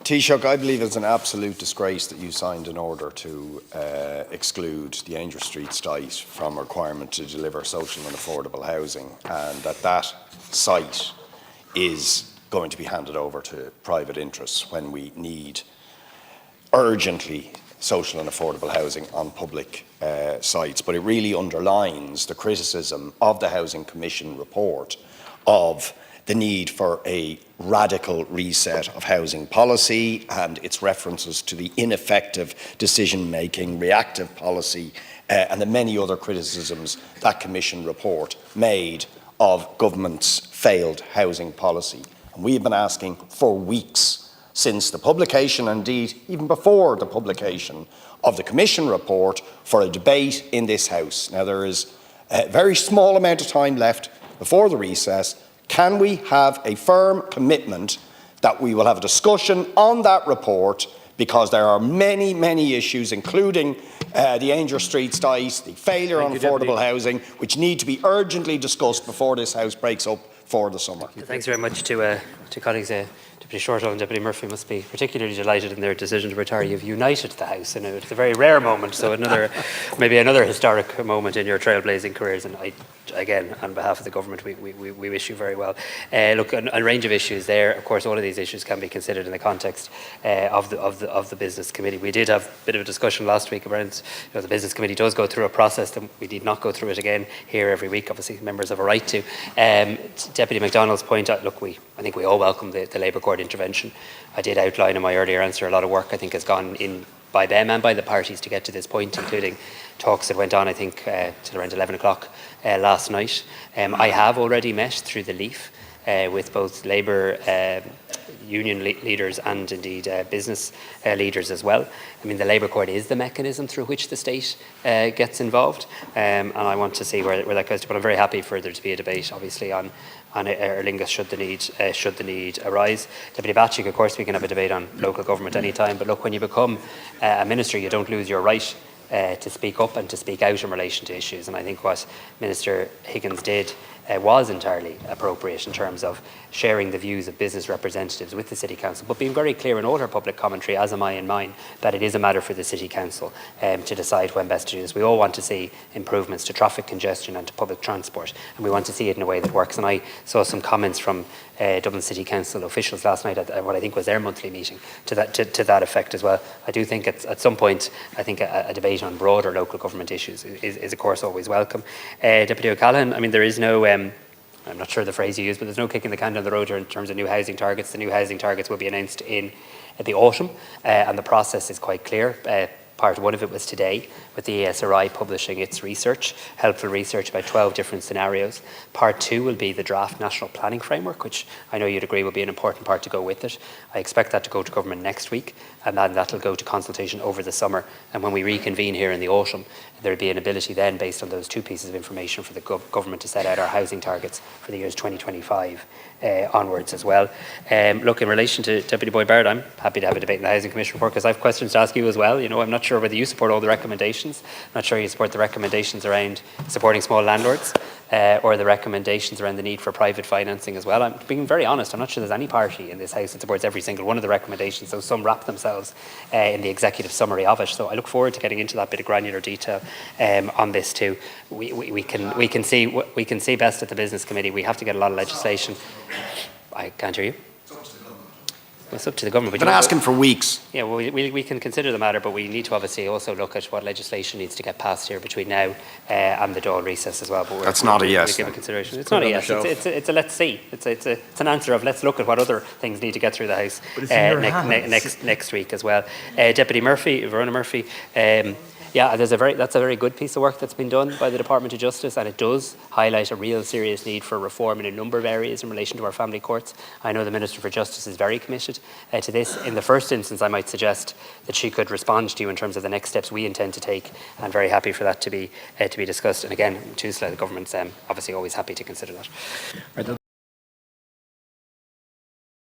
Taoiseach, I believe it's an absolute disgrace that you signed an order to exclude the Angel Street site from requirement to deliver social and affordable housing, and that site is going to be handed over to private interests when we need urgently social and affordable housing on public sites. But it really underlines the criticism of the Housing Commission report of the need for a radical reset of housing policy and its references to the ineffective decision-making, reactive policy and the many other criticisms that Commission report made of government's failed housing policy. And we have been asking for weeks since the publication, indeed even before the publication of the Commission report, for a debate in this House. Now, there is a very small amount of time left before the recess. Can we have a firm commitment that we will have a discussion on that report, because there are many, many issues, including the Angel Street site, the failure on affordable housing, which need to be urgently discussed before this House breaks up for the summer. Thanks very much to colleagues. Deputy Shortall and Deputy Murphy must be particularly delighted in their decision to retire. You've united the House, and it's a very rare moment, so maybe another historic moment in your trailblazing careers. And I, again, on behalf of the government, we wish you very well. Look, a range of issues there. Of course, all of these issues can be considered in the context of the Business Committee. We did have a bit of a discussion last week around, the Business Committee does go through a process, and we need not go through it again here every week. Obviously, members have a right to. Deputy MacDonald's point out, look, I think we all welcome the Labour Court intervention. I did outline in my earlier answer a lot of work I think has gone in by them and by the parties to get to this point, including talks that went on, I think, till around 11 o'clock last night. I have already met through the Leaf with both Labour union leaders and indeed business leaders as well. I mean, the Labour Court is the mechanism through which the state gets involved, and I want to see where that goes to. But I'm very happy for there to be a debate, obviously, on Aer Lingus should the need arise. Deputy Batchik, of course, we can have a debate on local government any time, but look, when you become a minister, you don't lose your right to speak up and to speak out in relation to issues. And I think what Minister Higgins did was entirely appropriate in terms of sharing the views of business representatives with the City Council, but being very clear in all her public commentary, as am I in mine, that it is a matter for the City Council to decide when best to do this. We all want to see improvements to traffic congestion and to public transport, and we want to see it in a way that works. And I saw some comments from Dublin City Council officials last night at what I think was their monthly meeting to that effect as well. I do think at some point, I think a debate on broader local government issues is of course always welcome. Deputy O'Callaghan, I mean, there is no I'm not sure the phrase you used, but there's no kicking the can down the road in terms of new housing targets. The new housing targets will be announced in the autumn, and the process is quite clear. Part one of it was today, with the ESRI publishing its research, helpful research about 12 different scenarios. Part two will be the draft national planning framework, which I know you'd agree will be an important part to go with it. I expect that to go to government next week, and then that'll go to consultation over the summer. And when we reconvene here in the autumn, there'll be an ability then, based on those two pieces of information, for the government to set out our housing targets for the years 2025 onwards as well. Look, in relation to Deputy Boyd Barrett, I'm happy to have a debate in the Housing Commission report, because I have questions to ask you as well. I'm not sure whether you support all the recommendations. I'm not sure you support the recommendations around supporting small landlords or the recommendations around the need for private financing as well. I'm being very honest, I'm not sure there's any party in this House that supports every single one of the recommendations, so some wrap themselves in the executive summary of it. So I look forward to getting into that bit of granular detail on this too. We can see best at the Business Committee. We have to get a lot of legislation. I can't hear you. It's up to the government. We've been asking for weeks. Yeah, well, we can consider the matter, but we need to obviously also look at what legislation needs to get passed here between now and the Dáil recess as well. But that's not a yes. Give it consideration. It's not a yes. It's a let's see. It's an answer of let's look at what other things need to get through the House next week as well. Deputy Murphy, Verona Murphy. Yeah, that's a very good piece of work that's been done by the Department of Justice, and it does highlight a real serious need for reform in a number of areas in relation to our family courts. I know the Minister for Justice is very committed to this. In the first instance, I might suggest that she could respond to you in terms of the next steps we intend to take. I'm very happy for that to be discussed. And again, the government's obviously always happy to consider that.